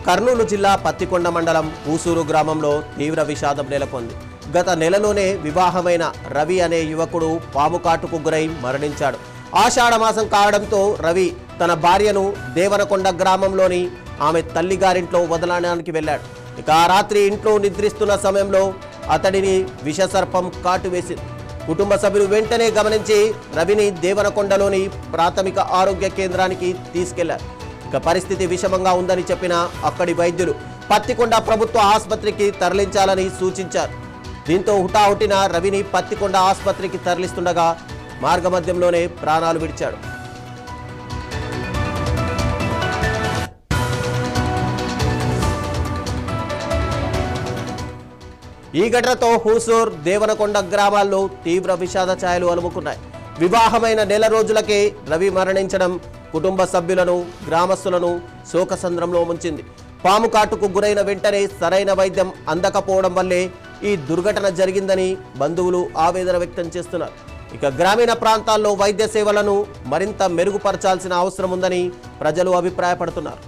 కర్నూలు జిల్లా పత్తికొండ మండలం ఊసూరు గ్రామంలో తీవ్ర విషాదం నెలకొంది. గత నెలలోనే వివాహమైన రవి అనే యువకుడు పాము కాటుకు గురై మరణించాడు. ఆషాఢమాసం కావడంతో రవి తన భార్యను దేవనకొండ గ్రామంలోని ఆమె తల్లిగారింట్లో వదలడానికి వెళ్ళాడు. ఇక ఆ రాత్రి ఇంట్లో నిద్రిస్తున్న సమయంలో అతడిని విషసర్పం కాటు వేసింది. కుటుంబ సభ్యులు వెంటనే గమనించి రవిని దేవనకొండలోని ప్రాథమిక ఆరోగ్య కేంద్రానికి తీసుకెళ్లారు. ఇక పరిస్థితి విషమంగా ఉందని చెప్పిన అక్కడి వైద్యులు పత్తికొండ ప్రభుత్వ ఆసుపత్రికి తరలించాలని సూచించారు. దీంతో హుటాహుటిన రవిని పత్తికొండ ఆసుపత్రికి తరలిస్తుండగా మార్గమధ్యంలోనే ప్రాణాలు విడిచాడు. ఈ ఘటనతో హూసూర్ దేవనకొండ గ్రామాల్లో తీవ్ర విషాద ఛాయలు అలుముకున్నాయి. వివాహమైన నెల రోజులకే రవి మరణించడం కుటుంబ సభ్యులను గ్రామస్తులను శోకసంద్రంలో ముంచింది. పాము కాటుకు గురైన వెంటనే సరైన వైద్యం అందకపోవడం వల్లే ఈ దుర్ఘటన జరిగిందని బంధువులు ఆవేదన వ్యక్తం చేస్తున్నారు. ఇక గ్రామీణ ప్రాంతాల్లో వైద్య సేవలను మరింత మెరుగుపరచాల్సిన అవసరం ఉందని ప్రజలు అభిప్రాయపడుతున్నారు.